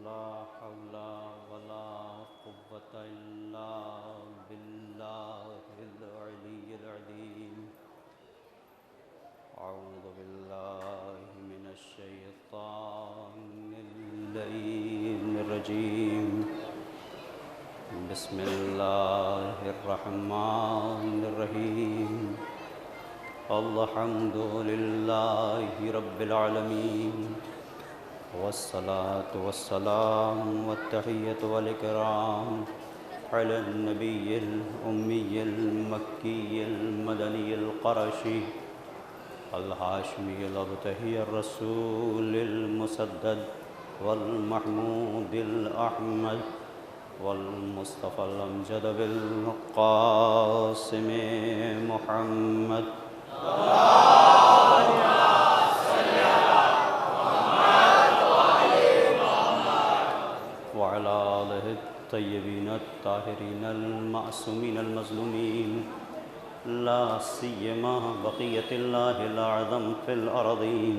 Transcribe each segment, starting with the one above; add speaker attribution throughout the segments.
Speaker 1: لا حول ولا قوة إلا بالله العلي العظيم أعوذ بالله من الشيطان اللعين الرجيم بسم الله الرحمن الرحيم الحمد لله رب العالمين والصلاة والسلام والتحية والإكرام على النبي الأمي المكي المدني القرشي الهاشمي الأبتهي الرسول المسدد والمحمود الأحمد والمصطفى الأمجد بالقاسم محمد وعلى آله الطيبين الطاهرين المعصومين المظلومين لا سيما بقية الله الأعظم في الأرضين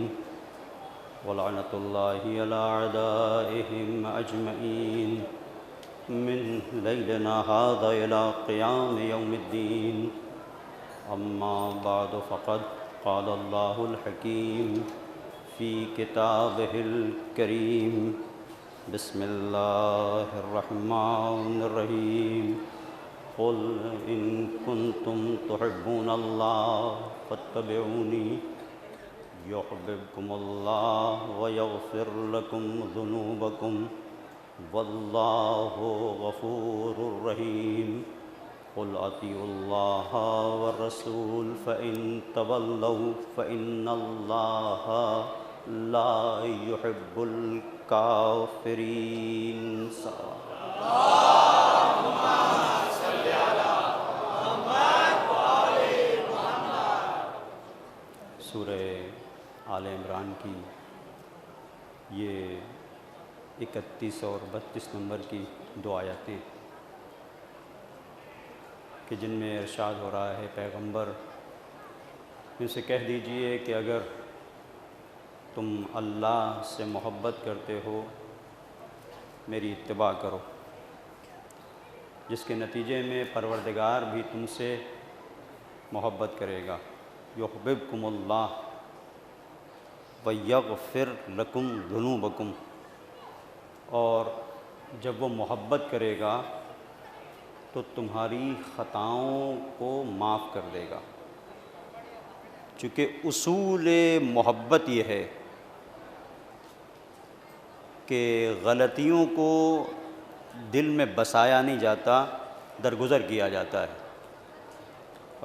Speaker 1: ولعنة الله على أعدائهم أجمعين من ليلنا هذا إلى قيام يوم الدين أما بعد فقد قال الله الحكيم في كتابه الكريم بسم الله الرحمن الرحيم قل إن كنتم تحبون الله فاتبعوني يحببكم الله ويغفر لكم ذنوبكم والله غفور رحيم قل أطيعوا الله والرسول فإن تولوا فإن الله لا يحب الكافرين سورہ آل عمران کی یہ 31 اور 32 نمبر کی دو آیاتیں کہ جن میں ارشاد ہو رہا ہے پیغمبر ان سے کہہ دیجئے کہ اگر تم اللہ سے محبت کرتے ہو میری اتباع کرو، جس کے نتیجے میں پروردگار بھی تم سے محبت کرے گا۔ یحببکم اللہ ویغفر لکم ذنوبکم، اور جب وہ محبت کرے گا تو تمہاری خطاؤں کو معاف کر دے گا۔ چونکہ اصول محبت یہ ہے کہ غلطیوں کو دل میں بسایا نہیں جاتا، درگزر کیا جاتا ہے۔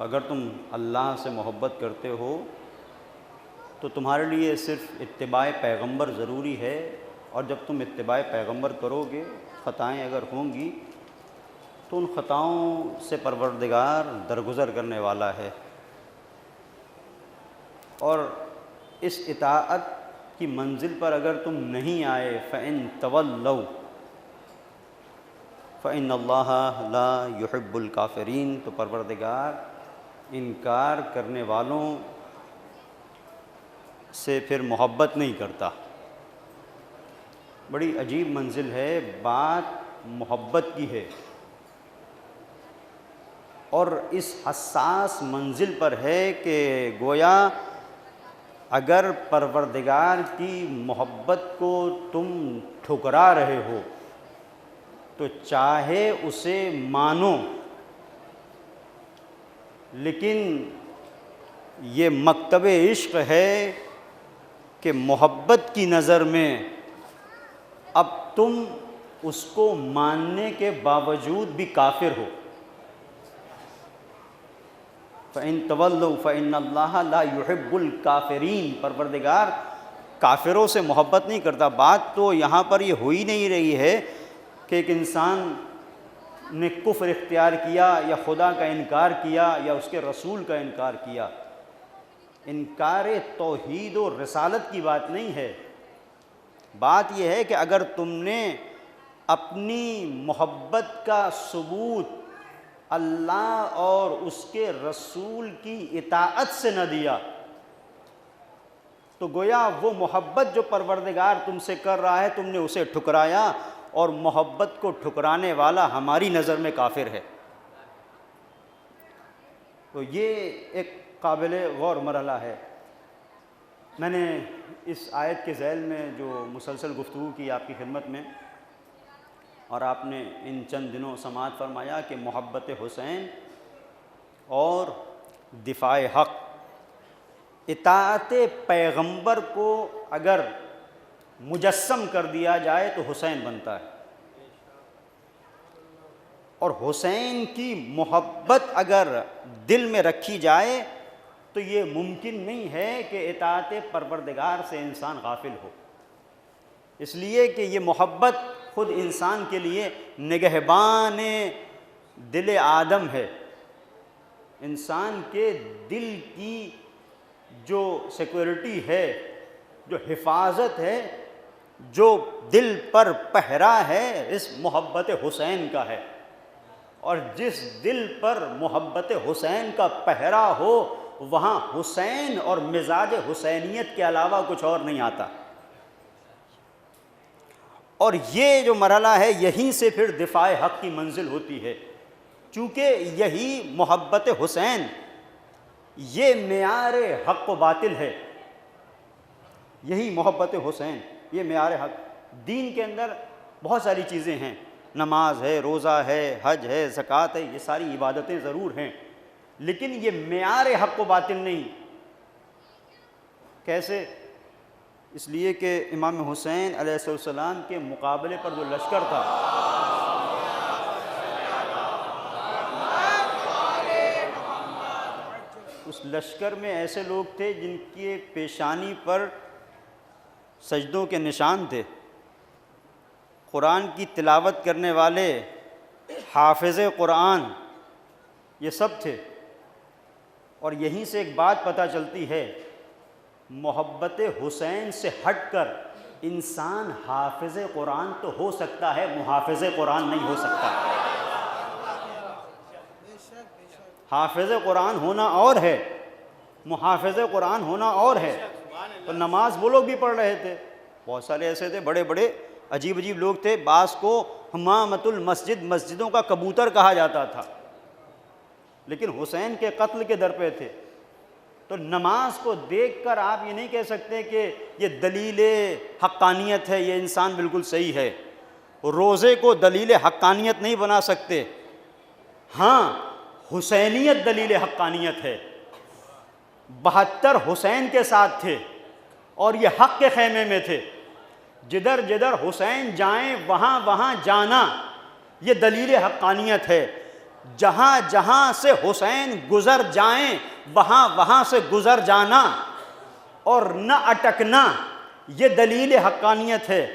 Speaker 1: اگر تم اللہ سے محبت کرتے ہو تو تمہارے لیے صرف اتباع پیغمبر ضروری ہے، اور جب تم اتباع پیغمبر کرو گے خطائیں اگر ہوں گی تو ان خطاؤں سے پروردگار درگزر کرنے والا ہے، اور اس اطاعت کی منزل پر اگر تم نہیں آئے فَإِن تَوَلَّوْا فَإِنَّ اللَّهَ لَا يُحِبُّ الْكَافِرِينَ، تو پروردگار انکار کرنے والوں سے پھر محبت نہیں کرتا۔ بڑی عجیب منزل ہے، بات محبت کی ہے، اور اس حساس منزل پر ہے کہ گویا اگر پروردگار کی محبت کو تم ٹھکرا رہے ہو تو چاہے اسے مانو، لیکن یہ مکتب عشق ہے کہ محبت کی نظر میں اب تم اس کو ماننے کے باوجود بھی کافر ہو۔ فَإِن تَوَلَّوْا فَإِنَّ اللَّهَ لَا يُحِبُّ الْكَافِرِينَ، پروردگار کافروں سے محبت نہیں کرتا۔ بات تو یہاں پر یہ ہو ہی نہیں رہی ہے کہ ایک انسان نے کفر اختیار کیا یا خدا کا انکار کیا یا اس کے رسول کا انکار کیا۔ انکار توحید و رسالت کی بات نہیں ہے، بات یہ ہے کہ اگر تم نے اپنی محبت کا ثبوت اللہ اور اس کے رسول کی اطاعت سے نہ دیا تو گویا وہ محبت جو پروردگار تم سے کر رہا ہے تم نے اسے ٹھکرایا، اور محبت کو ٹھکرانے والا ہماری نظر میں کافر ہے۔ تو یہ ایک قابل غور مرحلہ ہے۔ میں نے اس آیت کے ذیل میں جو مسلسل گفتگو کی آپ کی خدمت میں، اور آپ نے ان چند دنوں سماعت فرمایا کہ محبت حسین اور دفاع حق، اطاعت پیغمبر کو اگر مجسم کر دیا جائے تو حسین بنتا ہے، اور حسین کی محبت اگر دل میں رکھی جائے تو یہ ممکن نہیں ہے کہ اطاعت پروردگار سے انسان غافل ہو، اس لیے کہ یہ محبت خود انسان کے لیے نگہبان دل آدم ہے۔ انسان کے دل کی جو سیکورٹی ہے، جو حفاظت ہے، جو دل پر پہرا ہے، اس محبت حسین کا ہے، اور جس دل پر محبت حسین کا پہرا ہو وہاں حسین اور مزاج حسینیت کے علاوہ کچھ اور نہیں آتا۔ اور یہ جو مرحلہ ہے یہیں سے پھر دفاع حق کی منزل ہوتی ہے، چونکہ یہی محبت حسین، یہ معیار حق و باطل ہے، یہی محبت حسین، یہ معیار حق۔ دین کے اندر بہت ساری چیزیں ہیں، نماز ہے، روزہ ہے، حج ہے، زکوٰۃ ہے، یہ ساری عبادتیں ضرور ہیں، لیکن یہ معیار حق و باطل نہیں۔ کیسے؟ اس لیے کہ امام حسین علیہ السلام کے مقابلے پر جو لشکر تھا، اس لشکر میں ایسے لوگ تھے جن کی پیشانی پر سجدوں کے نشان تھے، قرآن کی تلاوت کرنے والے، حافظ قرآن، یہ سب تھے۔ اور یہیں سے ایک بات پتہ چلتی ہے، محبت حسین سے ہٹ کر انسان حافظ قرآن تو ہو سکتا ہے، محافظ قرآن نہیں ہو سکتا۔ حافظ قرآن ہونا اور ہے، محافظ قرآن ہونا اور ہے۔ تو نماز وہ لوگ بھی پڑھ رہے تھے، بہت سارے ایسے تھے، بڑے بڑے عجیب عجیب لوگ تھے، بعض کو حمامۃ المسجد، مسجدوں کا کبوتر کہا جاتا تھا، لیکن حسین کے قتل کے در پہ تھے۔ تو نماز کو دیکھ کر آپ یہ نہیں کہہ سکتے کہ یہ دلیل حقانیت ہے، یہ انسان بالکل صحیح ہے۔ روزے کو دلیل حقانیت نہیں بنا سکتے، ہاں حسینیت دلیل حقانیت ہے۔ 72 حسین کے ساتھ تھے اور یہ حق کے خیمے میں تھے، جدھر جدھر حسین جائیں وہاں وہاں جانا، یہ دلیل حقانیت ہے۔ جہاں جہاں سے حسین گزر جائیں وہاں وہاں سے گزر جانا اور نہ اٹکنا، یہ دلیل حقانیت ہے۔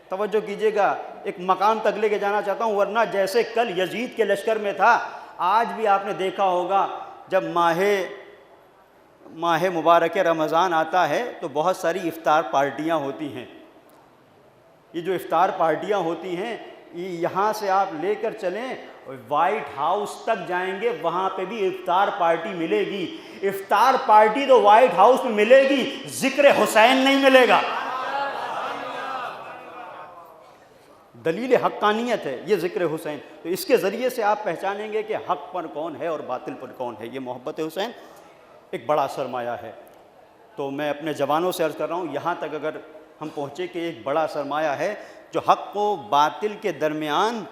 Speaker 1: توجہ کیجئے گا، ایک مقام تک لے کے جانا چاہتا ہوں، ورنہ جیسے کل یزید کے لشکر میں تھا، آج بھی آپ نے دیکھا ہوگا جب ماہ مبارک رمضان آتا ہے تو بہت ساری افطار پارٹیاں ہوتی ہیں۔ یہ جو افطار پارٹیاں ہوتی ہیں، یہاں سے آپ لے کر چلیں وائٹ ہاؤس تک جائیں گے، وہاں پہ بھی افطار پارٹی ملے گی۔ افطار پارٹی تو وائٹ ہاؤس میں ملے گی، ذکر حسین نہیں ملے گا۔ دلیل حقانیت ہے یہ ذکر حسین، تو اس کے ذریعے سے آپ پہچانیں گے کہ حق پر کون ہے اور باطل پر کون ہے۔ یہ محبت حسین ایک بڑا سرمایہ ہے۔ تو میں اپنے جوانوں سے عرض کر رہا ہوں، یہاں تک اگر ہم پہنچے کہ ایک بڑا سرمایہ ہے جو حق و باطل کے درمیان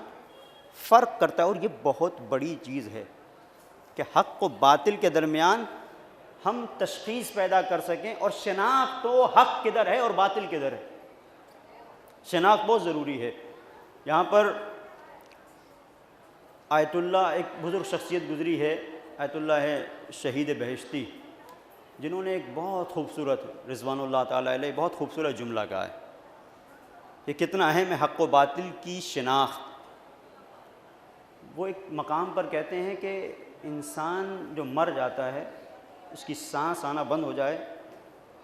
Speaker 1: فرق کرتا ہے، اور یہ بہت بڑی چیز ہے کہ حق و باطل کے درمیان ہم تشخیص پیدا کر سکیں اور شناخت تو حق کدھر ہے اور باطل کدھر ہے، شناخت بہت ضروری ہے۔ یہاں پر آیت اللہ، ایک بزرگ شخصیت گزری ہے، آیت اللہ ہے شہید بہشتی، جنہوں نے ایک بہت خوبصورت، رضوان اللہ تعالیٰ علیہ، بہت خوبصورت جملہ کہا ہے۔ یہ کتنا اہم ہے حق و باطل کی شناخت۔ وہ ایک مقام پر کہتے ہیں کہ انسان جو مر جاتا ہے، اس کی سانس آنا بند ہو جائے،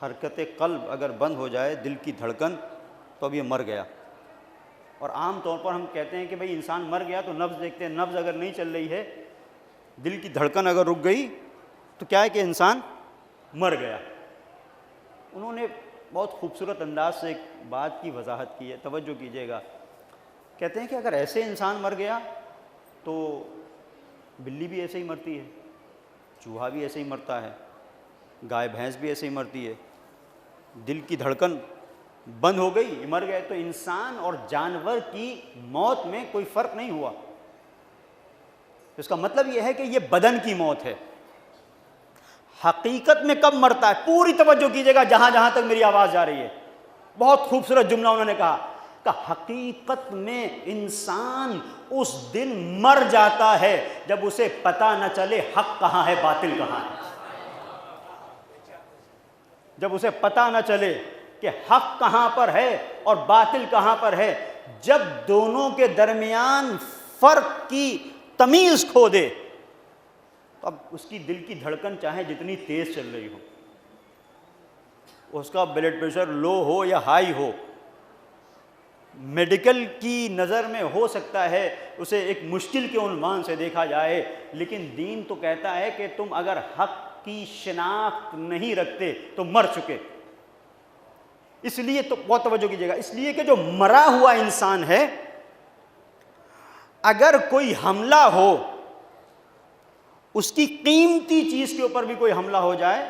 Speaker 1: حرکت قلب اگر بند ہو جائے، دل کی دھڑکن، تو اب یہ مر گیا۔ اور عام طور پر ہم کہتے ہیں کہ بھئی انسان مر گیا تو نبض دیکھتے ہیں، نبض اگر نہیں چل رہی ہے، دل کی دھڑکن اگر رک گئی تو کیا ہے کہ انسان مر گیا۔ انہوں نے بہت خوبصورت انداز سے ایک بات کی وضاحت کی ہے، توجہ کیجیے گا. کہتے ہیں کہ اگر ایسے انسان مر گیا تو بلی بھی ایسے ہی مرتی ہے، چوہا بھی ایسے ہی مرتا ہے، گائے بھینس بھی ایسے ہی مرتی ہے. دل کی دھڑکن بند ہو گئی، مر گئے. تو انسان اور جانور کی موت میں کوئی فرق نہیں ہوا. اس کا مطلب یہ ہے کہ یہ بدن کی موت ہے. حقیقت میں کب مرتا ہے؟ پوری توجہ کیجیے گا جہاں جہاں تک میری آواز جا رہی ہے. بہت خوبصورت جملہ انہوں نے کہا کہ حقیقت میں انسان اس دن مر جاتا ہے جب اسے پتہ نہ چلے حق کہاں ہے باطل کہاں ہے. جب اسے پتہ نہ چلے کہ حق کہاں پر ہے اور باطل کہاں پر ہے، جب دونوں کے درمیان فرق کی تمیز کھو دے، تو اب اس کی دل کی دھڑکن چاہے جتنی تیز چل رہی ہو، اس کا بلڈ پریشر لو ہو یا ہائی ہو، میڈیکل کی نظر میں ہو سکتا ہے اسے ایک مشکل کے عنوان سے دیکھا جائے، لیکن دین تو کہتا ہے کہ تم اگر حق کی شناخت نہیں رکھتے تو مر چکے. اس لیے تو بہت توجہ کیجیے گا، اس لیے کہ جو مرا ہوا انسان ہے، اگر کوئی حملہ ہو، اس کی قیمتی چیز کے اوپر بھی کوئی حملہ ہو جائے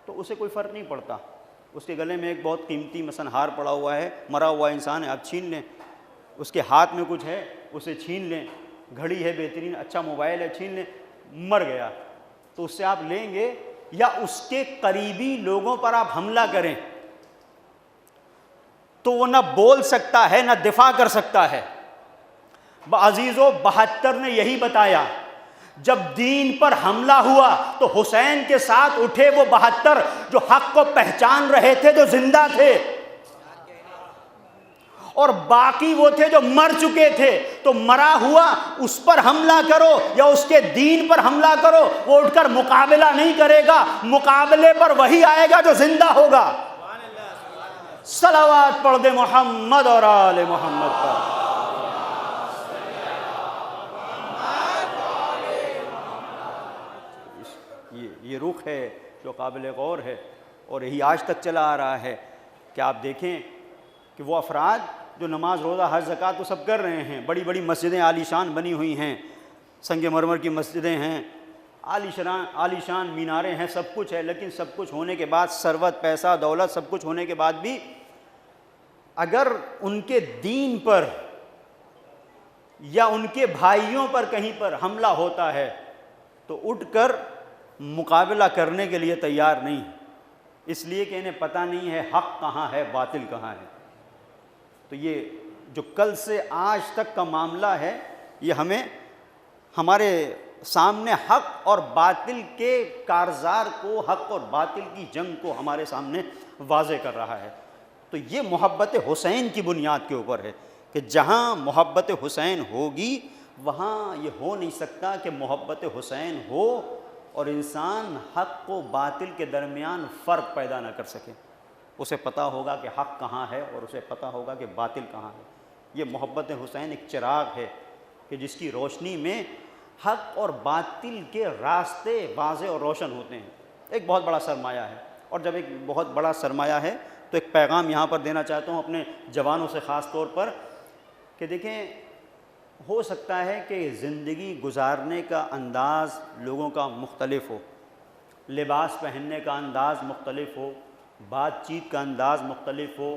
Speaker 1: تو اسے کوئی فرق نہیں پڑتا. اس کے گلے میں ایک بہت قیمتی مثلا ہار پڑا ہوا ہے، مرا ہوا انسان ہے، آپ چھین لیں. اس کے ہاتھ میں کچھ ہے، اسے چھین لیں. گھڑی ہے بہترین، اچھا موبائل ہے، چھین لیں. مر گیا تو اس سے آپ لیں گے یا اس کے قریبی لوگوں پر آپ حملہ کریں تو وہ نہ بول سکتا ہے نہ دفاع کر سکتا ہے. عزیزو 72 نے یہی بتایا، جب دین پر حملہ ہوا تو حسین کے ساتھ اٹھے وہ 72 جو حق کو پہچان رہے تھے، جو زندہ تھے، اور باقی وہ تھے جو مر چکے تھے. تو مرا ہوا اس پر حملہ کرو یا اس کے دین پر حملہ کرو، وہ اٹھ کر مقابلہ نہیں کرے گا، مقابلے پر وہی آئے گا جو زندہ ہوگا. صلوات پڑھ دے محمد اور آل محمد پر. یہ رخ ہے جو قابل غور ہے، اور یہی آج تک چلا آ رہا ہے. کہ آپ دیکھیں کہ وہ افراد جو نماز، روزہ، حج، زکوٰۃ تو سب کر رہے ہیں، بڑی بڑی مسجدیں عالی شان بنی ہوئی ہیں، سنگ مرمر کی مسجدیں ہیں، عالی شان میناریں ہیں، سب کچھ ہے، لیکن سب کچھ ہونے کے بعد، ثروت، پیسہ، دولت، سب کچھ ہونے کے بعد بھی اگر ان کے دین پر یا ان کے بھائیوں پر کہیں پر حملہ ہوتا ہے تو اٹھ کر مقابلہ کرنے کے لیے تیار نہیں، اس لیے کہ انہیں پتہ نہیں ہے حق کہاں ہے باطل کہاں ہے. تو یہ جو کل سے آج تک کا معاملہ ہے، یہ ہمیں ہمارے سامنے حق اور باطل کے کارزار کو، حق اور باطل کی جنگ کو ہمارے سامنے واضح کر رہا ہے. تو یہ محبت حسین کی بنیاد کے اوپر ہے کہ جہاں محبت حسین ہوگی وہاں یہ ہو نہیں سکتا کہ محبت حسین ہو اور انسان حق و باطل کے درمیان فرق پیدا نہ کر سکے. اسے پتہ ہوگا کہ حق کہاں ہے اور اسے پتہ ہوگا کہ باطل کہاں ہے. یہ محبت حسین ایک چراغ ہے کہ جس کی روشنی میں حق اور باطل کے راستے واضح اور روشن ہوتے ہیں. ایک بہت بڑا سرمایہ ہے، اور جب ایک بہت بڑا سرمایہ ہے تو ایک پیغام یہاں پر دینا چاہتا ہوں اپنے جوانوں سے خاص طور پر کہ دیکھیں، ہو سکتا ہے کہ زندگی گزارنے کا انداز لوگوں کا مختلف ہو، لباس پہننے کا انداز مختلف بات چیت کا انداز مختلف ہو،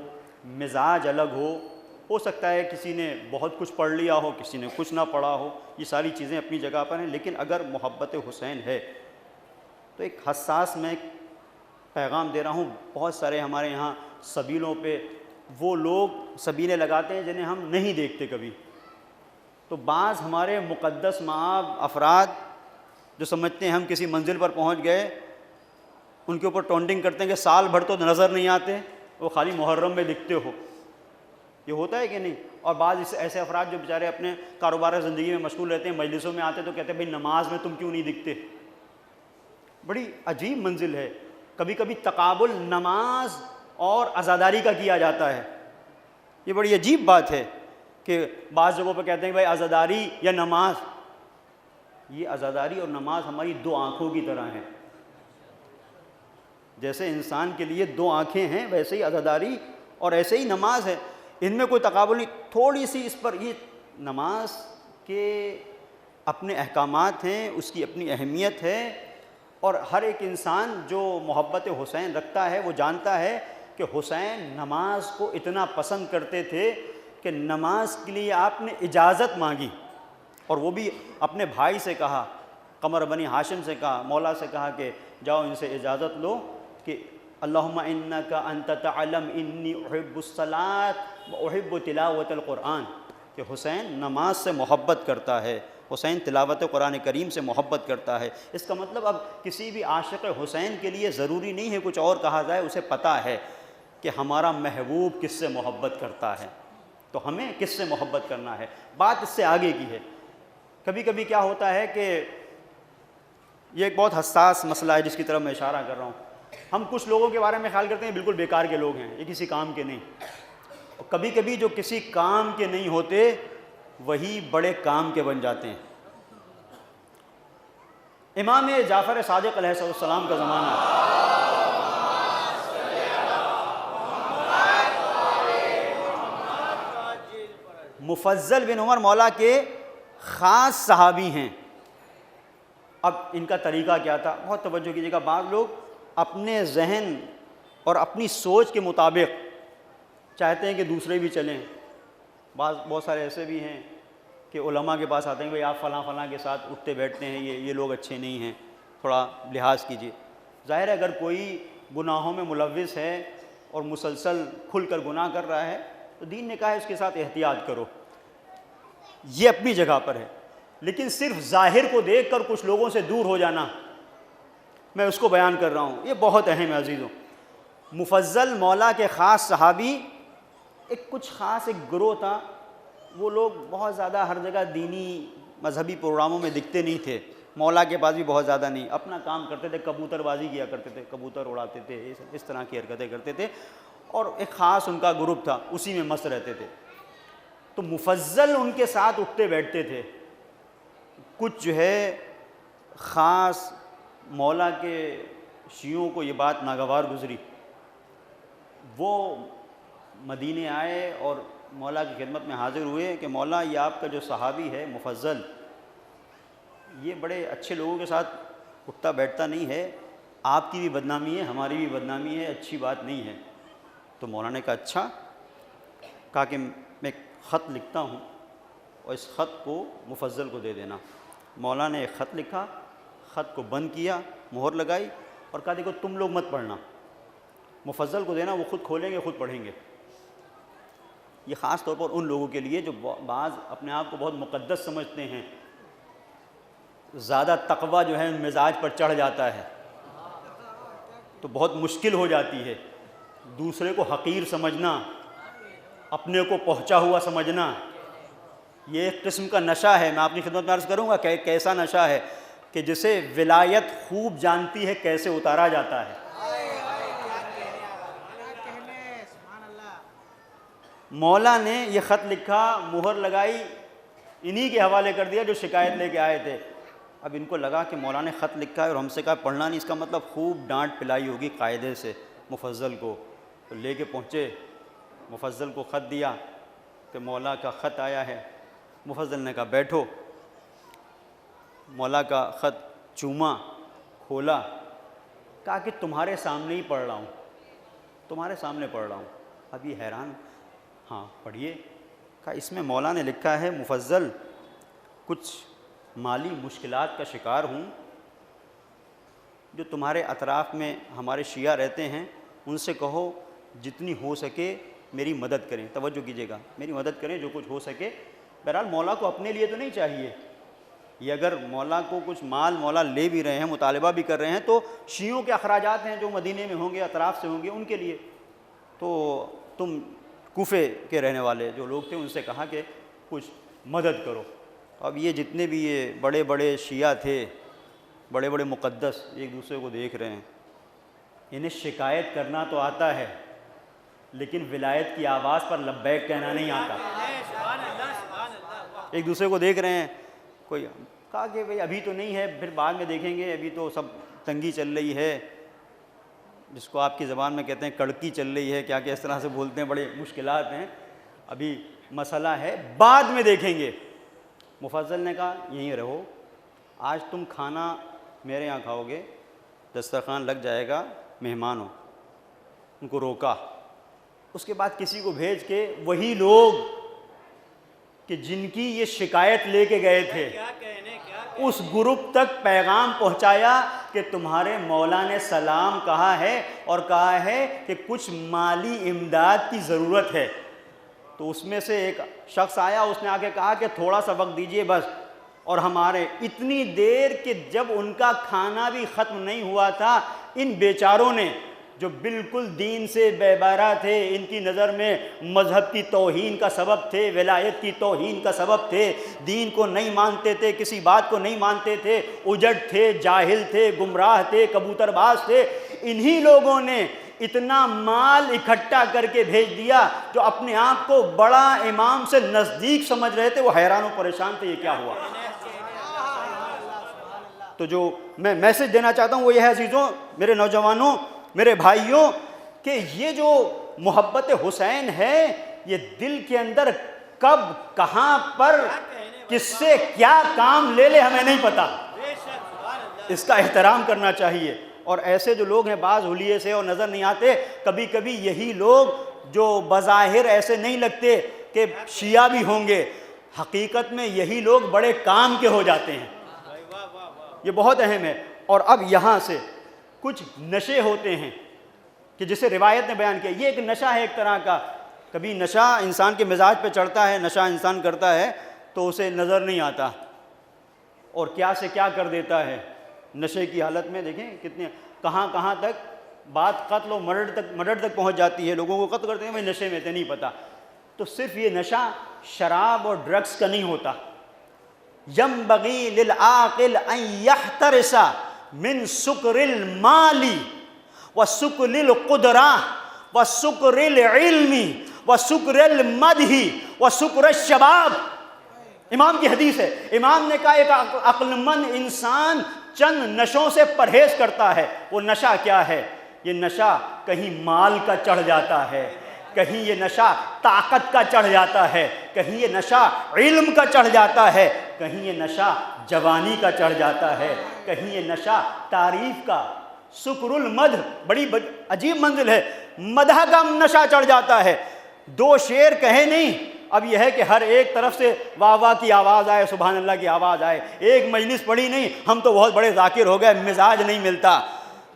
Speaker 1: مزاج الگ ہو سکتا ہے کسی نے بہت کچھ پڑھ لیا ہو، کسی نے کچھ نہ پڑھا ہو. یہ ساری چیزیں اپنی جگہ پر ہیں، لیکن اگر محبت حسین ہے تو ایک حساس میں ایک پیغام دے رہا ہوں. بہت سارے ہمارے یہاں سبیلوں پہ وہ لوگ سبیلیں لگاتے ہیں جنہیں ہم نہیں دیکھتے کبھی. تو بعض ہمارے مقدس مآب افراد جو سمجھتے ہیں ہم کسی منزل پر پہنچ گئے، ان کے اوپر ٹونٹنگ کرتے ہیں کہ سال بھر تو نظر نہیں آتے، وہ خالی محرم میں دکھتے ہو. یہ ہوتا ہے کہ نہیں؟ اور بعض ایسے افراد جو بیچارے اپنے کاروبار زندگی میں مشغول رہتے ہیں، مجلسوں میں آتے تو کہتے ہیں بھائی نماز میں تم کیوں نہیں دکھتے. بڑی عجیب منزل ہے. کبھی کبھی تقابل نماز اور عزاداری کا کیا جاتا ہے. یہ بڑی عجیب بات ہے کہ بعض جگہوں پہ کہتے ہیں بھائی عزاداری یا نماز. یہ عزاداری اور نماز ہماری دو آنکھوں کی طرح ہیں. جیسے انسان کے لیے دو آنکھیں ہیں ویسے ہی عزاداری اور ایسے ہی نماز ہے، ان میں کوئی تقابل نہیں۔ تھوڑی سی اس پر یہ نماز کے اپنے احکامات ہیں، اس کی اپنی اہمیت ہے، اور ہر ایک انسان جو محبت حسین رکھتا ہے وہ جانتا ہے کہ حسین نماز کو اتنا پسند کرتے تھے کہ نماز کے لیے آپ نے اجازت مانگی، اور وہ بھی اپنے بھائی سے کہا، قمر بنی ہاشم سے کہا، مولا سے کہا کہ جاؤ ان سے اجازت لو کہ اللہم انکا انت تعلم انی احب الصلاۃ و احب تلاوت القرآن، کہ حسین نماز سے محبت کرتا ہے، حسین تلاوت قرآن کریم سے محبت کرتا ہے۔ اس کا مطلب اب کسی بھی عاشق حسین کے لیے ضروری نہیں ہے کچھ اور کہا جائے، اسے پتہ ہے کہ ہمارا محبوب کس سے محبت کرتا ہے، تو ہمیں کس سے محبت کرنا ہے۔ بات اس سے آگے کی ہے۔ کبھی کبھی کیا ہوتا ہے کہ یہ ایک بہت حساس مسئلہ ہے جس کی طرف میں اشارہ کر رہا ہوں، ہم کچھ لوگوں کے بارے میں خیال کرتے ہیں بالکل بیکار کے لوگ ہیں، یہ کسی کام کے نہیں، اور کبھی کبھی جو کسی کام کے نہیں ہوتے وہی بڑے کام کے بن جاتے ہیں۔ امام جعفر صادق علیہ السلام کا زمانہ، مفضل بن عمر مولا کے خاص صحابی ہیں۔ اب ان کا طریقہ کیا تھا، بہت توجہ کیجیے گا، بعض لوگ اپنے ذہن اور اپنی سوچ کے مطابق چاہتے ہیں کہ دوسرے بھی چلیں۔ بہت سارے ایسے بھی ہیں کہ علماء کے پاس آتے ہیں کہ بھئی آپ فلاں فلاں کے ساتھ اٹھتے بیٹھتے ہیں، یہ لوگ اچھے نہیں ہیں، تھوڑا لحاظ کیجیے۔ ظاہر ہے اگر کوئی گناہوں میں ملوث ہے اور مسلسل کھل کر گناہ کر رہا ہے تو دین نے کہا ہے اس کے ساتھ احتیاط کرو، یہ اپنی جگہ پر ہے، لیکن صرف ظاہر کو دیکھ کر کچھ لوگوں سے دور ہو جانا، میں اس کو بیان کر رہا ہوں، یہ بہت اہم ہے عزیزوں۔ مفضل مولا کے خاص صحابی، ایک کچھ خاص ایک گروہ تھا، وہ لوگ بہت زیادہ ہر جگہ دینی مذہبی پروگراموں میں دکھتے نہیں تھے، مولا کے پاس بھی بہت زیادہ نہیں، اپنا کام کرتے تھے، کبوتر بازی کیا کرتے تھے، کبوتر اڑاتے تھے، اس طرح کی حرکتیں کرتے تھے، اور ایک خاص ان کا گروپ تھا، اسی میں مست رہتے تھے۔ تو مفضل ان کے ساتھ اٹھتے بیٹھتے تھے۔ کچھ جو ہے خاص مولا کے شیعوں کو یہ بات ناگوار گزری، وہ مدینے آئے اور مولا کی خدمت میں حاضر ہوئے کہ مولا یہ آپ کا جو صحابی ہے مفضل، یہ بڑے اچھے لوگوں کے ساتھ اٹھتا بیٹھتا نہیں ہے، آپ کی بھی بدنامی ہے، ہماری بھی بدنامی ہے، اچھی بات نہیں ہے۔ تو مولا نے کہا اچھا، کہا کہ میں ایک خط لکھتا ہوں اور اس خط کو مفضل کو دے دینا۔ مولا نے ایک خط لکھا، خط کو بند کیا، مہر لگائی اور کہا دیکھو تم لوگ مت پڑھنا، مفضل کو دینا، وہ خود کھولیں گے، خود پڑھیں گے۔ یہ خاص طور پر ان لوگوں کے لیے جو بعض اپنے آپ کو بہت مقدس سمجھتے ہیں، زیادہ تقویٰ جو ہے مزاج پر چڑھ جاتا ہے تو بہت مشکل ہو جاتی ہے، دوسرے کو حقیر سمجھنا، اپنے کو پہنچا ہوا سمجھنا، یہ ایک قسم کا نشہ ہے۔ میں اپنی خدمت میں عرض کروں گا کہ کیسا نشہ ہے کہ جسے ولایت خوب جانتی ہے کیسے اتارا جاتا ہے۔ مولا نے یہ خط لکھا، مہر لگائی، انہی کے حوالے کر دیا جو شکایت لے کے آئے تھے۔ اب ان کو لگا کہ مولا نے خط لکھا ہے اور ہم سے کہا پڑھنا نہیں، اس کا مطلب خوب ڈانٹ پلائی ہوگی قاعدے سے مفضل کو، تو لے کے پہنچے، مفضل کو خط دیا کہ مولا کا خط آیا ہے۔ مفضل نے کہا بیٹھو، مولا کا خط چوما، کھولا، کہا کہ تمہارے سامنے ہی پڑھ رہا ہوں، تمہارے سامنے پڑھ رہا ہوں۔ اب یہ حیران، ہاں پڑھیے۔ کہا اس میں مولا نے لکھا ہے مفضل کچھ مالی مشکلات کا شکار ہوں، جو تمہارے اطراف میں ہمارے شیعہ رہتے ہیں ان سے کہو جتنی ہو سکے میری مدد کریں، توجہ کیجیے گا، میری مدد کریں جو کچھ ہو سکے۔ بہرحال مولا کو اپنے لیے تو نہیں چاہیے، یہ اگر مولا کو کچھ مال مولا لے بھی رہے ہیں، مطالبہ بھی کر رہے ہیں، تو شیعوں کے اخراجات ہیں جو مدینے میں ہوں گے، اطراف سے ہوں گے، ان کے لیے۔ تو تم کوفے کے رہنے والے جو لوگ تھے ان سے کہا کہ کچھ مدد کرو۔ اب یہ جتنے بھی یہ بڑے بڑے شیعہ تھے، بڑے بڑے مقدس، ایک دوسرے کو دیکھ رہے ہیں، انہیں شکایت کرنا تو آتا ہے لیکن ولایت کی آواز پر لبیک کہنا نہیں آتا۔ ایک دوسرے کو دیکھ رہے ہیں، کوئی کہا کہ بھئی ابھی تو نہیں ہے، پھر بعد میں دیکھیں گے، ابھی تو سب تنگی چل رہی ہے۔ جس کو آپ کی زبان میں کہتے ہیں کڑکی چل رہی ہے، کیا اس طرح سے بولتے ہیں، بڑے مشکلات ہیں، ابھی مسئلہ ہے، بعد میں دیکھیں گے۔ مفضل نے کہا یہیں رہو، آج تم کھانا میرے یہاں کھاؤ گے، دسترخوان لگ جائے گا، مہمان ہو۔ ان کو روکا، اس کے بعد کسی کو بھیج کے وہی لوگ کہ جن کی یہ شکایت لے کے گئے تھے اس گروپ تک پیغام پہنچایا کہ تمہارے مولا نے سلام کہا ہے اور کہا ہے کہ کچھ مالی امداد کی ضرورت ہے۔ تو اس میں سے ایک شخص آیا، اس نے آ کے کہا کہ تھوڑا سا وقت دیجئے بس، اور ہمارے اتنی دیر کہ جب ان کا کھانا بھی ختم نہیں ہوا تھا، ان بیچاروں نے جو بالکل دین سے بے بارہ تھے، ان کی نظر میں مذہب کی توہین کا سبب تھے، ولایت کی توہین کا سبب تھے، دین کو نہیں مانتے تھے، کسی بات کو نہیں مانتے تھے، اجڑ تھے، جاہل تھے، گمراہ تھے، کبوتر باز تھے، انہی لوگوں نے اتنا مال اکٹھا کر کے بھیج دیا۔ جو اپنے آپ کو بڑا امام سے نزدیک سمجھ رہے تھے وہ حیران و پریشان تھے، یہ کیا ہوا۔ تو جو میں میسج دینا چاہتا ہوں وہ یہ ہے عزیزوں، میرے نوجوانوں، میرے بھائیوں، کہ یہ جو محبت حسین ہے یہ دل کے اندر کب کہاں پر کس سے کیا کام لے لے ہمیں نہیں پتا، اس کا احترام کرنا چاہیے۔ اور ایسے جو لوگ ہیں بعض حلیے سے اور نظر نہیں آتے، کبھی کبھی یہی لوگ جو بظاہر ایسے نہیں لگتے کہ شیعہ بھی ہوں گے، حقیقت میں یہی لوگ بڑے کام کے ہو جاتے ہیں۔ یہ بہت اہم ہے۔ اور اب یہاں سے کچھ نشے ہوتے ہیں کہ جسے روایت نے بیان کیا، یہ ایک نشہ ہے ایک طرح کا۔ کبھی نشہ انسان کے مزاج پہ چڑھتا ہے، نشہ انسان کرتا ہے تو اسے نظر نہیں آتا اور کیا سے کیا کر دیتا ہے۔ نشے کی حالت میں دیکھیں کتنے کہاں تک بات قتل و مرڈر تک پہنچ جاتی ہے، لوگوں کو قتل کرتے ہیں، وہ نشے میں تھے، نہیں پتا۔ تو صرف یہ نشہ شراب اور ڈرگس کا نہیں ہوتا۔ ينبغي للعاقل ان يحترس من سكر المال وسكر القدرة وسكر العلم وسكر المدح وسكر الشباب۔ امام کی حدیث ہے، امام نے کہا ایک عقل مند انسان چند نشوں سے پرہیز کرتا ہے۔ وہ نشہ کیا ہے؟ یہ نشہ کہیں مال کا چڑھ جاتا ہے، کہیں یہ نشہ طاقت کا چڑھ جاتا ہے، کہیں یہ نشہ علم کا چڑھ جاتا ہے، کہیں یہ نشہ جوانی کا چڑھ جاتا ہے، کہیں یہ نشہ تعریف کا، سکر المدح، بڑی عجیب منزل ہے، مدح کا نشہ چڑھ جاتا ہے۔ دو شعر کہے نہیں، اب یہ ہے کہ ہر ایک طرف سے واہ واہ کی آواز آئے، سبحان اللہ کی آواز آئے، ایک مجلس پڑھی نہیں ہم تو بہت بڑے ذاکر ہو گئے، مزاج نہیں ملتا۔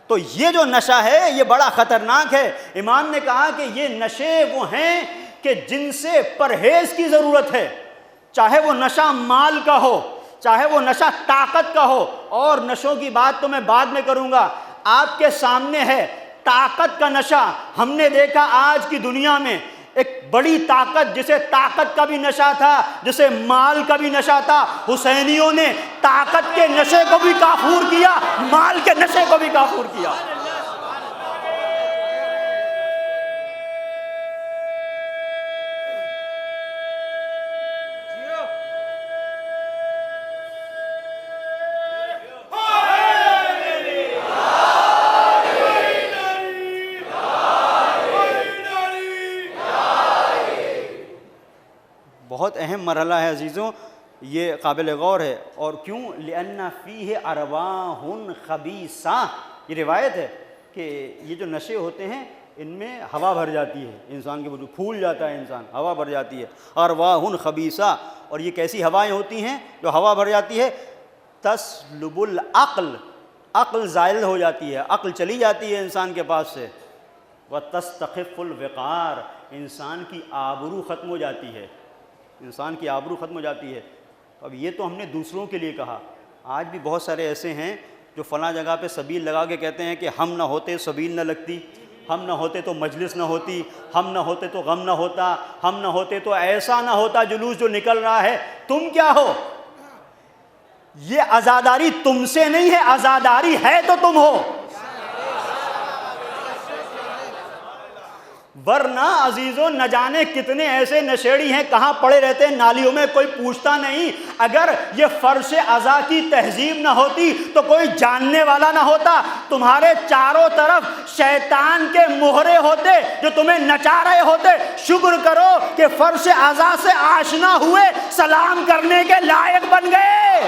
Speaker 1: تو یہ جو نشہ ہے یہ بڑا خطرناک ہے۔ امام نے کہا کہ یہ نشے وہ ہیں کہ جن سے پرہیز کی ضرورت ہے، چاہے وہ نشہ مال کا ہو، چاہے وہ نشہ طاقت کا ہو۔ اور نشوں کی بات تو میں بعد میں کروں گا، آپ کے سامنے ہے طاقت کا نشہ۔ ہم نے دیکھا آج کی دنیا میں ایک بڑی طاقت، جسے طاقت کا بھی نشہ تھا، جسے مال کا بھی نشہ تھا، حسینیوں نے طاقت کے نشے کو بھی کافور کیا، مال کے نشے کو بھی کافور کیا۔ بہت اہم مرحلہ ہے عزیزوں، یہ قابل غور ہے۔ اور کیوں؟ لِأَنَّ فِيهِ أَرْوَاحٌ خَبِيثَةٌ، یہ روایت ہے کہ یہ جو نشے ہوتے ہیں ان میں ہوا بھر جاتی ہے، انسان کے وجود پھول جاتا ہے، انسان ہوا بھر جاتی ہے، أَرْوَاحٌ خَبِيثَةٌ۔ اور یہ کیسی ہوائیں ہوتی ہیں جو ہوا بھر جاتی ہے؟ تَسْلُبُ الْعَقْلَ، عقل زائل ہو جاتی ہے، عقل چلی جاتی ہے انسان کے پاس سے۔ وَتَسْتَخِفُّ الْوِقَارَ، انسان کی آبرو ختم ہو جاتی ہے، انسان کی آبرو ختم ہو جاتی ہے۔ اب یہ تو ہم نے دوسروں کے لیے کہا، آج بھی بہت سارے ایسے ہیں جو فلاں جگہ پہ سبیل لگا کے کہتے ہیں کہ ہم نہ ہوتے سبیل نہ لگتی، ہم نہ ہوتے تو مجلس نہ ہوتی، ہم نہ ہوتے تو غم نہ ہوتا، ہم نہ ہوتے تو ایسا نہ ہوتا جلوس جو نکل رہا ہے۔ تم کیا ہو؟ یہ عزاداری تم سے نہیں ہے، عزاداری ہے تو تم ہو۔ ورنہ عزیزوں نہ جانے کتنے ایسے نشیڑی ہیں کہاں پڑے رہتے ہیں نالیوں میں، کوئی پوچھتا نہیں۔ اگر یہ فرش ازا کی تہذیب نہ ہوتی تو کوئی جاننے والا نہ ہوتا۔ تمہارے چاروں طرف شیطان کے مہرے ہوتے جو تمہیں نچا رہے ہوتے۔ شکر کرو کہ فرش ازا سے آشنا ہوئے، سلام کرنے کے لائق بن گئے۔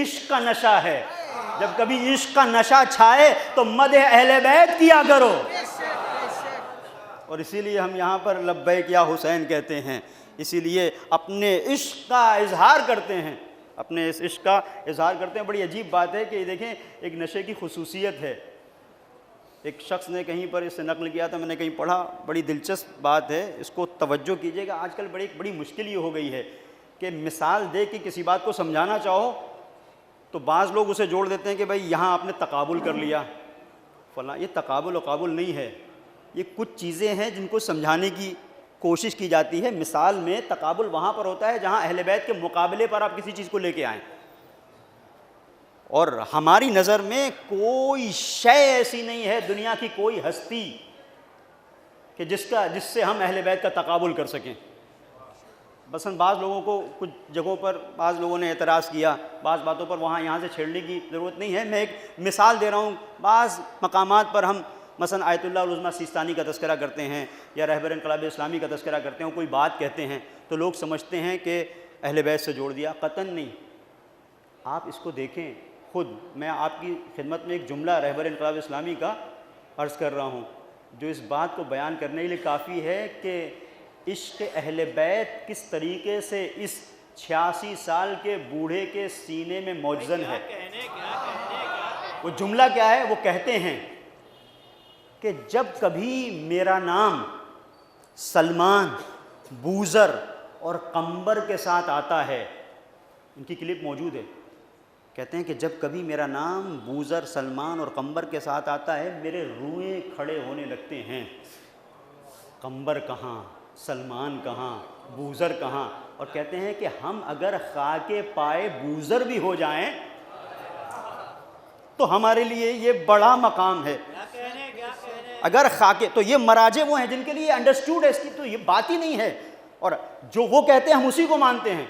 Speaker 1: عشق کا نشہ ہے، جب کبھی عشق کا نشہ چھائے تو مدح اہل بیت کیا کرو۔ اور اسی لیے ہم یہاں پر لبیک یا حسین کہتے ہیں، اسی لیے اپنے عشق کا اظہار کرتے ہیں، اپنے اس عشق کا اظہار کرتے ہیں۔ بڑی عجیب بات ہے کہ دیکھیں ایک نشے کی خصوصیت ہے، ایک شخص نے کہیں پر اس سے نقل کیا تھا، میں نے کہیں پڑھا، بڑی دلچسپ بات ہے، اس کو توجہ کیجئے گا۔ آج کل بڑی مشکل یہ ہو گئی ہے کہ مثال دے کے کسی بات کو سمجھانا چاہو تو بعض لوگ اسے جوڑ دیتے ہیں کہ بھائی یہاں آپ نے تقابل کر لیا فلاں۔ یہ تقابل و قابل نہیں ہے، یہ کچھ چیزیں ہیں جن کو سمجھانے کی کوشش کی جاتی ہے۔ مثال میں تقابل وہاں پر ہوتا ہے جہاں اہل بیت کے مقابلے پر آپ کسی چیز کو لے کے آئیں، اور ہماری نظر میں کوئی شے ایسی نہیں ہے، دنیا کی کوئی ہستی کہ جس سے ہم اہل بیت کا تقابل کر سکیں۔ مثلاً بعض لوگوں کو کچھ جگہوں پر بعض لوگوں نے اعتراض کیا، بعض باتوں پر وہاں یہاں سے چھیڑنے کی ضرورت نہیں ہے۔ میں ایک مثال دے رہا ہوں، بعض مقامات پر ہم مثلاً آیت اللہ العظمیٰ سیستانی کا تذکرہ کرتے ہیں یا رہبر انقلاب اسلامی کا تذکرہ کرتے ہیں، کوئی بات کہتے ہیں تو لوگ سمجھتے ہیں کہ اہل بیت سے جوڑ دیا، قطعاً نہیں۔ آپ اس کو دیکھیں خود، میں آپ کی خدمت میں ایک جملہ رہبر انقلاب اسلامی کا عرض کر رہا ہوں جو اس بات کو بیان کرنے کے لیے کافی ہے کہ عشق اہل بیت کس طریقے سے اس 86 سال کے بوڑھے کے سینے میں موجزن ہے۔ وہ جملہ کیا ہے؟ وہ کہتے ہیں کہ جب کبھی میرا نام سلمان، بوذر اور قمبر کے ساتھ آتا ہے، ان کی کلپ موجود ہے، کہتے ہیں کہ جب کبھی میرا نام بوذر، سلمان اور قمبر کے ساتھ آتا ہے میرے روئیں کھڑے ہونے لگتے ہیں۔ قمبر کہاں، سلمان کہاں، بوذر کہاں؟ اور کہتے ہیں کہ ہم اگر خاک پائے بوذر بھی ہو جائیں تو ہمارے لیے یہ بڑا مقام ہے۔ اگر خاک، تو یہ مراجع وہ ہیں جن کے لیے انڈرسٹوڈ ہے، اس کی تو یہ بات ہی نہیں ہے، اور جو وہ کہتے ہیں ہم اسی کو مانتے ہیں۔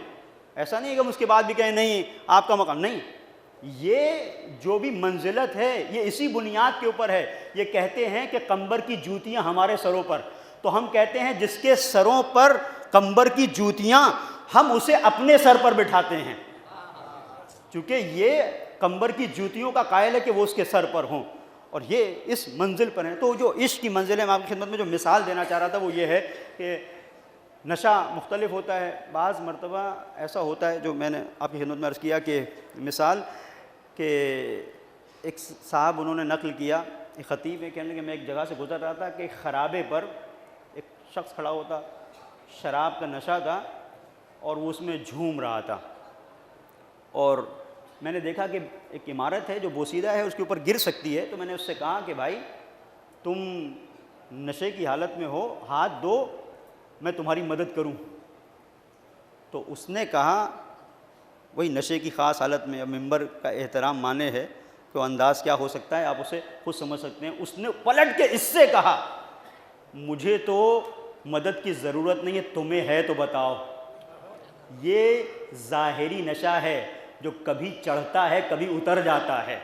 Speaker 1: ایسا نہیں کہ ہم اس کے بعد بھی کہیں نہیں آپ کا مقام نہیں، یہ جو بھی منزلت ہے یہ اسی بنیاد کے اوپر ہے۔ یہ کہتے ہیں کہ قمبر کی جوتیاں ہمارے سروں پر، تو ہم کہتے ہیں جس کے سروں پر قمبر کی جوتیاں ہم اسے اپنے سر پر بٹھاتے ہیں، چونکہ یہ قمبر کی جوتیوں کا قائل ہے کہ وہ اس کے سر پر ہوں، اور یہ اس منزل پر ہیں۔ تو جو عشق کی منزل ہے، میں آپ کی خدمت میں جو مثال دینا چاہ رہا تھا وہ یہ ہے کہ نشہ مختلف ہوتا ہے۔ بعض مرتبہ ایسا ہوتا ہے جو میں نے آپ کی خدمت میں عرض کیا کہ مثال کہ ایک صاحب انہوں نے نقل کیا، ایک خطیب ہے، کہنے کہ میں ایک جگہ سے گزر رہا تھا کہ ایک خرابے پر ایک شخص کھڑا ہوتا، شراب کا نشہ تھا اور وہ اس میں جھوم رہا تھا، اور میں نے دیکھا کہ ایک عمارت ہے جو بوسیدہ ہے، اس کے اوپر گر سکتی ہے، تو میں نے اس سے کہا کہ بھائی تم نشے کی حالت میں ہو، ہاتھ دو، میں تمہاری مدد کروں۔ تو اس نے کہا، وہی نشے کی خاص حالت میں، اب ممبر کا احترام مانے ہے، تو انداز کیا ہو سکتا ہے آپ اسے خود سمجھ سکتے ہیں. اس نے پلٹ کے اس سے کہا مجھے تو مدد کی ضرورت نہیں ہے, تمہیں ہے تو بتاؤ. یہ ظاہری نشہ ہے جو کبھی چڑھتا ہے کبھی اتر جاتا ہے.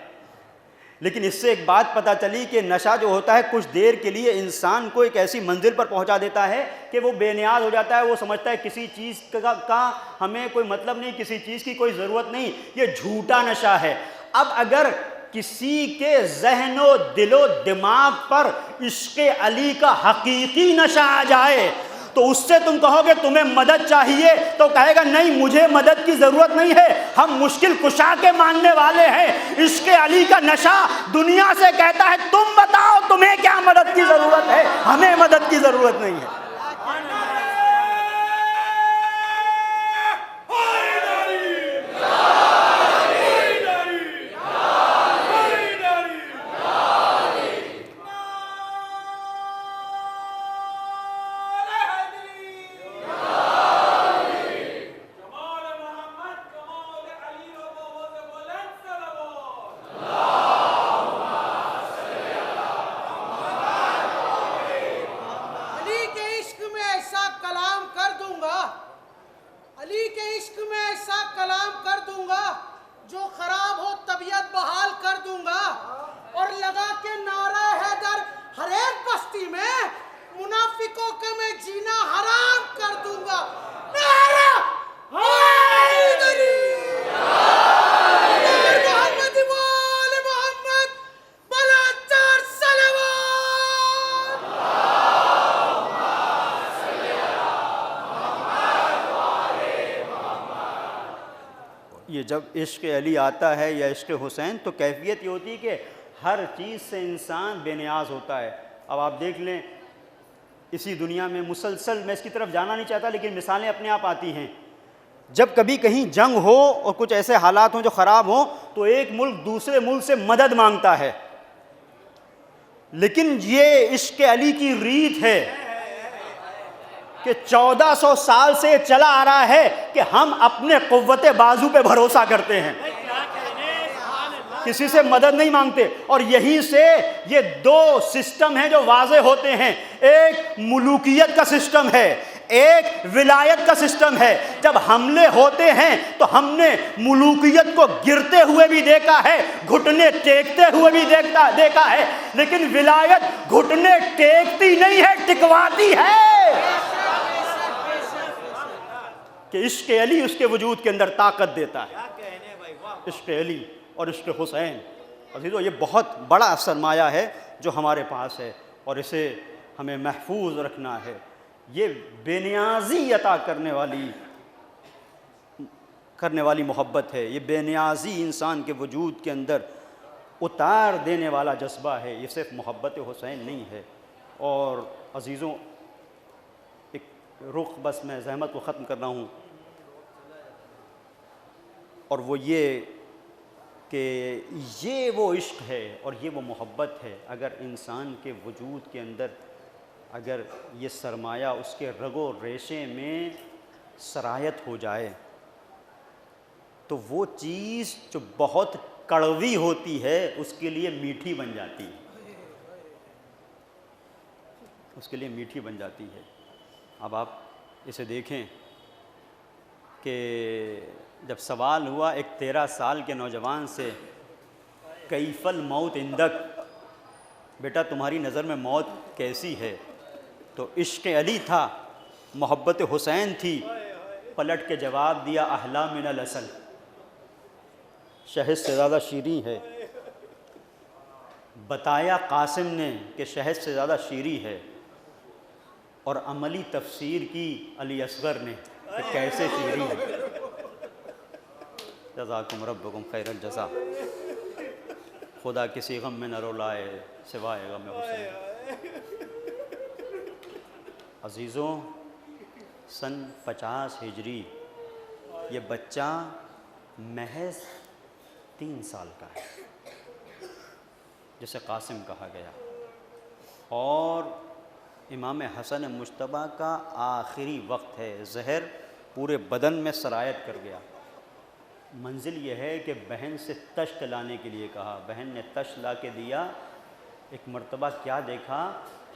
Speaker 1: لیکن اس سے ایک بات پتہ چلی کہ نشہ جو ہوتا ہے کچھ دیر کے لیے انسان کو ایک ایسی منزل پر پہنچا دیتا ہے کہ وہ بے نیاز ہو جاتا ہے. وہ سمجھتا ہے کسی چیز کا ہمیں کوئی مطلب نہیں, کسی چیز کی کوئی ضرورت نہیں. یہ جھوٹا نشہ ہے. اب اگر کسی کے ذہن و دل و دماغ پر عشق علی کا حقیقی نشہ آ جائے تو اس سے تم کہو گے تمہیں مدد چاہیے, تو کہے گا نہیں مجھے مدد کی ضرورت نہیں ہے, ہم مشکل کشا کے ماننے والے ہیں. عشق علی کا نشہ دنیا سے کہتا ہے تم بتاؤ تمہیں کیا مدد کی ضرورت ہے, ہمیں مدد کی ضرورت نہیں ہے. یہ جب عشق علی آتا ہے یا عشق حسین تو کیفیت یہ ہوتی ہے کہ ہر چیز سے انسان بے نیاز ہوتا ہے. اب آپ دیکھ لیں اسی دنیا میں مسلسل, میں اس کی طرف جانا نہیں چاہتا لیکن مثالیں اپنے آپ آتی ہیں, جب کبھی کہیں جنگ ہو اور کچھ ایسے حالات ہوں جو خراب ہوں تو ایک ملک دوسرے ملک سے مدد مانگتا ہے. لیکن یہ عشق علی کی ریت ہے کہ 1400 سال سے یہ چلا آ رہا ہے کہ ہم اپنے قوت بازو پہ بھروسہ کرتے ہیں, کسی سے مدد نہیں مانگتے. اور یہی سے یہ دو سسٹم ہیں جو واضح ہوتے ہیں, ایک ملوکیت کا سسٹم ہے, ایک ولایت کا سسٹم ہے. جب حملے ہوتے ہیں تو ہم نے ملوکیت کو گرتے ہوئے بھی دیکھا ہے, گھٹنے ٹیکتے ہوئے بھی دیکھا ہے, لیکن ولایت گھٹنے ٹیکتی نہیں ہے, ٹکواتی ہے. کہ عشق علی اس کے وجود کے اندر طاقت دیتا ہے. عشق علی اور عشق حسین عزیزو یہ بہت بڑا سرمایہ ہے جو ہمارے پاس ہے اور اسے ہمیں محفوظ رکھنا ہے. یہ بے نیازی عطا کرنے والی محبت ہے, یہ بے نیازی انسان کے وجود کے اندر اتار دینے والا جذبہ ہے, یہ صرف محبت حسین نہیں ہے. اور عزیزوں ایک رخ بس میں زحمت کو ختم کر رہا ہوں, اور وہ یہ کہ یہ وہ عشق ہے اور یہ وہ محبت ہے. اگر انسان کے وجود کے اندر اگر یہ سرمایہ اس کے رگ و ریشے میں سرایت ہو جائے تو وہ چیز جو بہت کڑوی ہوتی ہے اس کے لیے میٹھی بن جاتی ہے, اس کے لیے میٹھی بن جاتی ہے. اب آپ اسے دیکھیں کہ جب سوال ہوا ایک 13 سال کے نوجوان سے کیف الموت عندک, بیٹا تمہاری نظر میں موت کیسی ہے, تو عشق علی تھا, محبت حسین تھی, پلٹ کے جواب دیا احلی من العسل, شہد سے زیادہ شیریں ہے. بتایا قاسم نے کہ شہد سے زیادہ شیریں ہے, اور عملی تفسیر کی علی اصغر نے کہ کیسے شیریں ہے. جزاکم ربکم خیر الجزا. خدا کسی غم میں نہ رولائے سوائے غم حسین. عزیزوں سن 50 ہجری یہ بچہ محض 3 سال کا ہے جسے قاسم کہا گیا, اور امام حسن مجتبیٰ کا آخری وقت ہے, زہر پورے بدن میں سرایت کر گیا. منزل یہ ہے کہ بہن سے تشت لانے کے لیے کہا، بہن نے تشت لا کے دیا، ایک مرتبہ کیا دیکھا،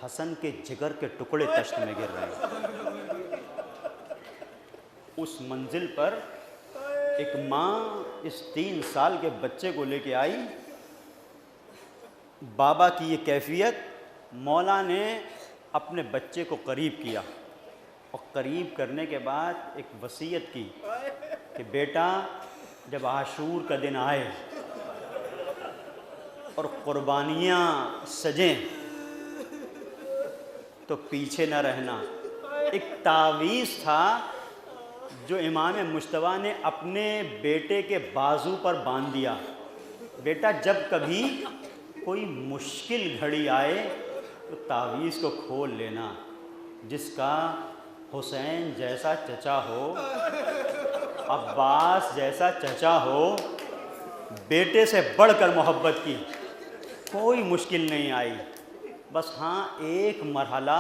Speaker 1: حسن کے جگر کے ٹکڑے تشت میں گر رہے ہیں۔ اس منزل پر ایک ماں اس 3 سال کے بچے کو لے کے آئی، بابا کی یہ کیفیت، مولا نے اپنے بچے کو قریب کیا اور قریب کرنے کے بعد ایک وصیت کی کہ بیٹا جب عاشور کا دن آئے اور قربانیاں سجیں تو پیچھے نہ رہنا۔ ایک تعویذ تھا جو امام مجتبیٰ نے اپنے بیٹے کے بازو پر باندھ دیا، بیٹا جب کبھی کوئی مشکل گھڑی آئے تو تعویذ کو کھول لینا، جس کا حسین جیسا چچا ہو، عباس جیسا چچا ہو، بیٹے سے بڑھ کر محبت کی، کوئی مشکل نہیں آئی۔ بس ہاں ایک مرحلہ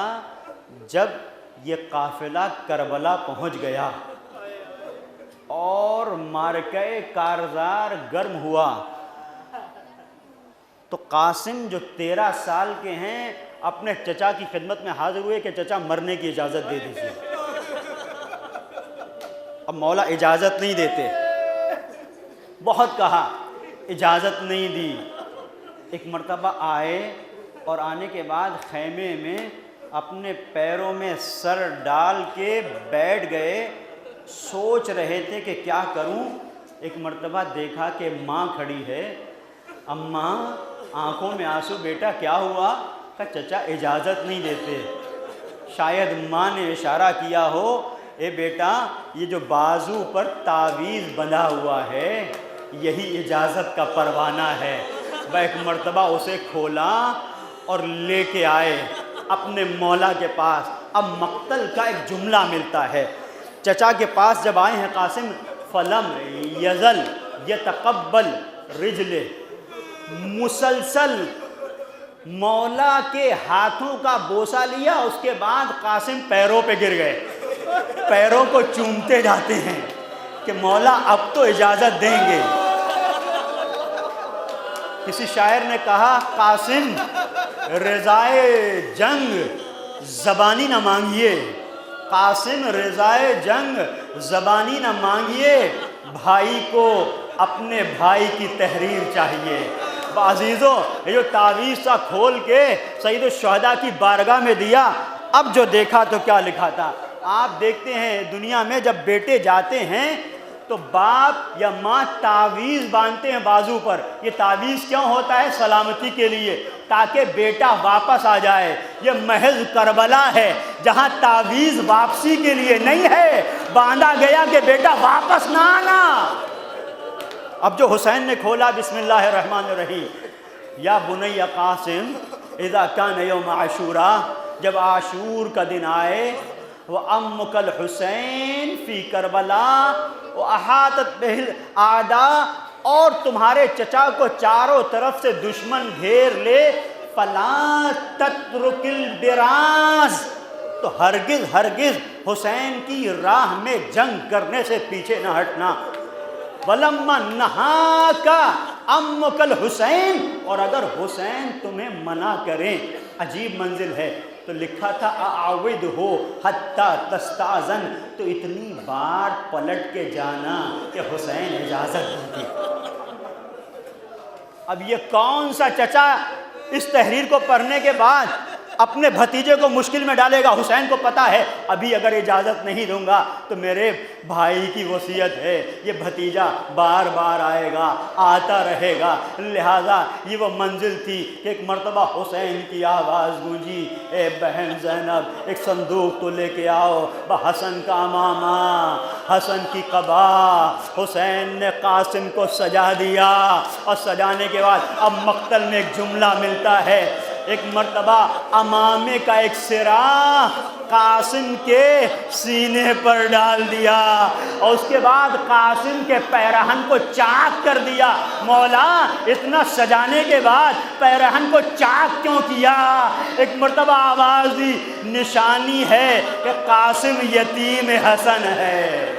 Speaker 1: جب یہ قافلہ کربلا پہنچ گیا اور معرکہ کارزار گرم ہوا تو قاسم جو 13 سال کے ہیں اپنے چچا کی خدمت میں حاضر ہوئے کہ چچا مرنے کی اجازت دے دیجیے۔ اب مولا اجازت نہیں دیتے، بہت کہا، اجازت نہیں دی۔ ایک مرتبہ آئے اور آنے کے بعد خیمے میں اپنے پیروں میں سر ڈال کے بیٹھ گئے، سوچ رہے تھے کہ کیا کروں۔ ایک مرتبہ دیکھا کہ ماں کھڑی ہے، اماں آنکھوں میں آنسو، بیٹا کیا ہوا؟ کہا چچا اجازت نہیں دیتے۔ شاید ماں نے اشارہ کیا ہو، اے بیٹا یہ جو بازو پر تعویذ بندھا ہوا ہے یہی اجازت کا پروانہ ہے۔ ایک مرتبہ اسے کھولا اور لے کے آئے اپنے مولا کے پاس۔ اب مقتل کا ایک جملہ ملتا ہے، چچا کے پاس جب آئے ہیں قاسم، فلم یزل یتقبل رجلے، مسلسل مولا کے ہاتھوں کا بوسہ لیا، اس کے بعد قاسم پیروں پہ گر گئے، پیروں کو چومتے جاتے ہیں کہ مولا اب تو اجازت دیں گے۔ کسی شاعر نے کہا قاسم رضائے جنگ زبانی نہ مانگیے، قاسم رضائے جنگ زبانی نہ مانگیے، بھائی کو اپنے بھائی کی تحریر چاہیے۔ عزیزو یہ جو تعویذ تھا کھول کے سید الشہداء کی بارگاہ میں دیا، اب جو دیکھا تو کیا لکھا تھا۔ آپ دیکھتے ہیں دنیا میں جب بیٹے جاتے ہیں تو باپ یا ماں تعویذ باندھتے ہیں بازو پر۔ یہ تعویذ کیوں ہوتا ہے؟ سلامتی کے لیے، تاکہ بیٹا واپس آ جائے۔ یہ محض کربلا ہے جہاں تعویذ واپسی کے لیے نہیں ہے، باندھا گیا کہ بیٹا واپس نہ آنا۔ اب جو حسین نے کھولا، بسم اللہ الرحمن الرحیم، یا بنی قاسم اذا کان یوم عاشورا، جب عاشور کا دن آئے، وَأَمُّكَ الْحُسَيْن فِي كَرْبَلَا وَأَحَاطَتْ بِهِ الْأَعْدَاءُ، اور تمہارے چچا کو چاروں طرف سے دشمن گھیر لے، فَلَا تَتْرُكِ الْبِرَازَ، تو ہرگز ہرگز حسین کی راہ میں جنگ کرنے سے پیچھے نہ ہٹنا۔ وَلَمَّا نَهَاكَ أَمُّكَ الْحُسَيْن، اور اگر حسین تمہیں منع کریں، عجیب منزل ہے، تو لکھا تھا أَعْوِدْهُ حَتَّى تَسْتَأْذَنَ، تو اتنی بار پلٹ کے جانا کہ حسین اجازت دیتی۔ اب یہ کون سا چچا اس تحریر کو پڑھنے کے بعد اپنے بھتیجے کو مشکل میں ڈالے گا؟ حسین کو پتا ہے ابھی اگر اجازت نہیں دوں گا تو میرے بھائی کی وصیت ہے، یہ بھتیجا بار بار آئے گا، آتا رہے گا، لہٰذا یہ وہ منزل تھی کہ ایک مرتبہ حسین کی آواز گونجی، اے بہن زینب ایک صندوق تو لے کے آؤ، حسن کا امامہ، حسن کی قبا۔ حسین نے قاسم کو سجا دیا، اور سجانے کے بعد اب مقتل میں ایک جملہ ملتا ہے، ایک مرتبہ امامے کا ایک سرا قاسم کے سینے پر ڈال دیا، اور اس کے بعد قاسم کے پیرہن کو چاک کر دیا۔ مولا اتنا سجانے کے بعد پیرہن کو چاک کیوں کیا؟ ایک مرتبہ آواز دی، نشانی ہے کہ قاسم یتیم حسن ہے،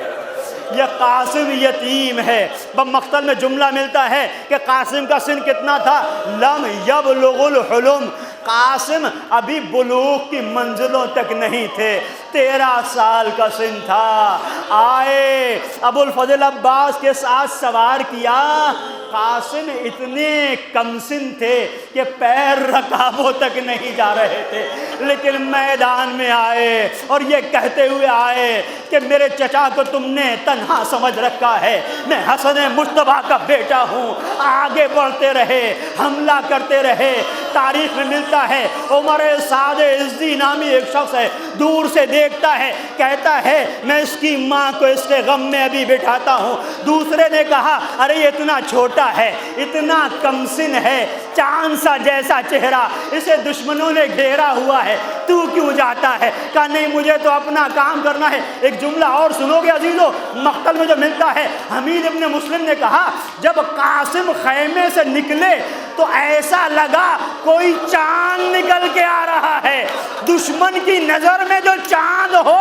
Speaker 1: یہ قاسم یتیم ہے۔ مقتل میں جملہ ملتا ہے کہ قاسم کا سن کتنا تھا؟ لم یبلغ الحلم، قاسم ابھی بلوغ کی منزلوں تک نہیں تھے، 13 سال کا سن تھا۔ آئے ابو الفضل عباس کے ساتھ سوار کیا، قاسم اتنے کم سن تھے کہ پیر رکابوں تک نہیں جا رہے تھے، لیکن میدان میں آئے اور یہ کہتے ہوئے آئے کہ میرے چچا کو تم نے تنہا سمجھ رکھا ہے، میں حسن مجتبیٰ کا بیٹا ہوں۔ آگے بڑھتے رہے، حملہ کرتے رہے۔ تاریخ میں ملتا ہے عمر سعد عزی نامی ایک شخص ہے، دور سے دیکھتا ہے، کہتا ہے میں اس کی ماں کو اس کے غم میں ابھی بٹھاتا ہوں۔ دوسرے نے کہا ارے یہ اتنا چھوٹا ہے، اتنا کم سن ہے، چاند سا جیسا چہرہ، اسے دشمنوں نے گھیرا ہوا ہے، تو کیوں جاتا ہے؟ کہا نہیں مجھے تو اپنا کام کرنا ہے۔ ایک جملہ اور سنو گے عزیزو، مقتل میں جو ملتا ہے، حمید ابن مسلم نے کہا جب قاسم خیمے سے نکلے تو ایسا لگا کوئی چاند نکل کے آ رہا ہے۔ دشمن کی نظر میں جو چاند ہو،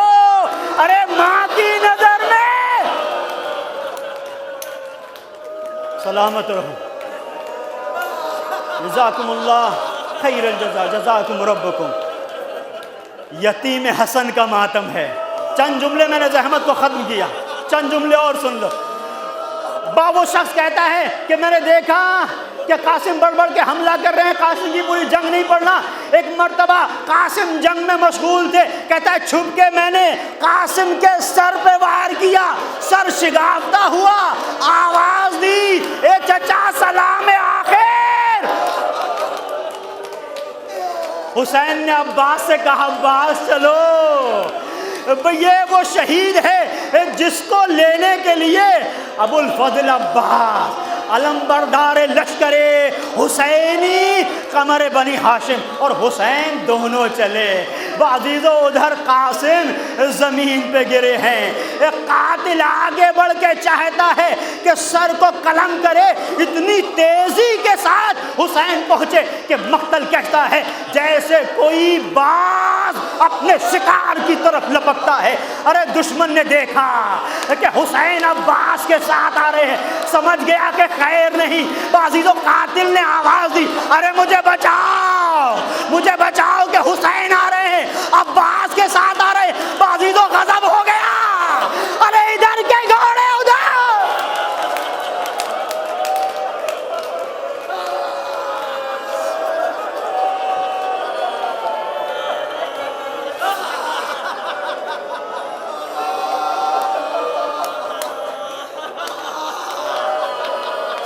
Speaker 1: ارے ماں کی نظر میں سلامت رہو۔ جزاکم اللہ خیر الجزا، جزاکم ربکم۔ یتیم حسن کا ماتم ہے۔ چند جملے میں نے زحمت کو ختم کیا، چند جملے اور سن لو۔ وہ شخص کہتا ہے کہ میں نے دیکھا کہ قاسم بڑھ بڑھ کے حملہ کر رہے ہیں، قاسم کی پوری جنگ نہیں پڑنا۔ ایک مرتبہ قاسم جنگ میں مشغول تھے، کہتا ہے چھپ کے میں نے قاسم کے سر پہ وار کیا، سر شگافتہ ہوا، آواز دی اے چچا سلام آخر۔ حسین نے عباس سے کہا عباس چلو، یہ وہ شہید ہے جس کو لینے کے لیے ابو الفضل عباس علمبردار لشکر حسینی قمر بنی ہاشم اور حسین دونوں چلے۔ عزیزو ادھر قاسم زمین پہ گرے ہیں، ایک قاتل آگے بڑھ کے چاہتا ہے کہ سر کو قلم کرے، اتنی تیزی کے ساتھ حسین پہنچے کہ مقتل کہتا ہے جیسے کوئی باز اپنے شکار کی طرف لپکتا ہے۔ ارے دشمن نے دیکھا کہ حسین عباس کے ساتھ آ رہے ہیں، سمجھ گیا کہ خیر نہیں۔ عزیزو قاتل نے آواز دی ارے مجھے بچاؤ، مجھے بچاؤ کہ حسین آ رہے ہیں، عباس کے ساتھ آ رہے ہیں۔ عزیزو غضب ہو گیا، ارے ادھر کے گھوڑے ادھر۔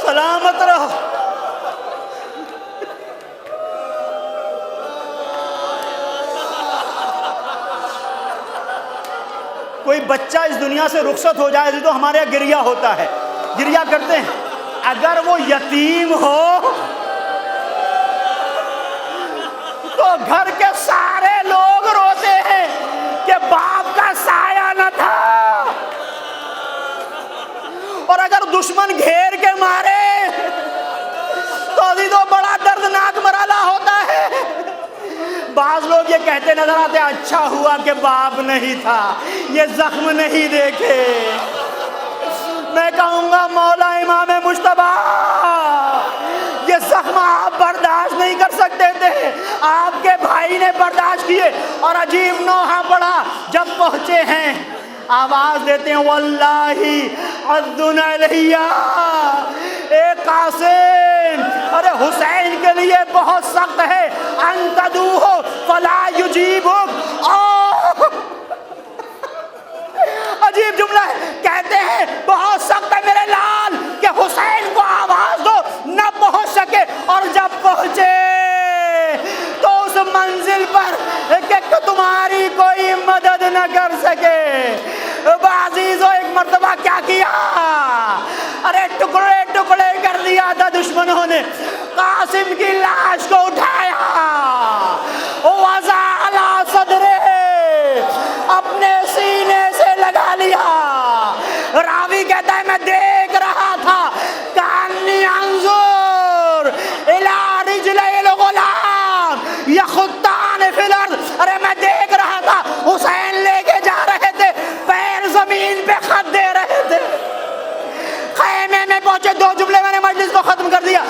Speaker 1: سلامت رہو۔ کوئی بچہ اس دنیا سے رخصت ہو جائے تو ہمارے یہاں گریہ ہوتا ہے، گریہ کرتے ہیں۔ اگر وہ یتیم ہو تو گھر کے سارے لوگ روتے ہیں کہ باپ کا سایہ نہ تھا، اور اگر دشمن گھیر کے مارے تو عزیزو بڑا دردناک مرحلہ ہوتا ہے۔ بعض لوگ یہ کہتے نظر آتے اچھا ہوا کہ باپ نہیں تھا، یہ زخم نہیں دیکھے۔ میں کہوں گا مولا امام مجتبیٰ، یہ زخم آپ برداشت نہیں کر سکتے تھے، آپ کے بھائی نے برداشت کیے، اور عجیب نوحہ پڑا۔ جب پہنچے ہیں آواز دیتے ہیں واللہ عذن علیہ، اے قاسم، ارے حسین کے لیے بہت سخت ہے، ان تدعوہ فلا یجیبک۔ عجیب جملہ ہے، کہتے ہیں بہت سخت ہے میرے لال کہ حسین کو آواز دو، نہ پہنچ سکے، اور جب پہنچے تو اس منزل پر کہ تمہاری کوئی مدد نہ کر سکے۔ عزیزو ایک مرتبہ کیا کیا، ارے ٹکڑے ٹکڑے کر دیا تھا دشمنوں نے۔ قاسم کی لاش کو اٹھایا، وضع علی صدرے، اپنے سینے سے لگا لیا۔ راوی کہتا ہے میں دیکھ رہا تھا کانی انظر الی رجلی الغلام یخطان فی الارض، ارے میں دیکھ رہا تھا حسین لے کے جا رہے تھے، پیر زمین پہ خط دے رہے تھے۔
Speaker 2: چنانچہ 2 جملے میں نے مجلس کو ختم کر دیا۔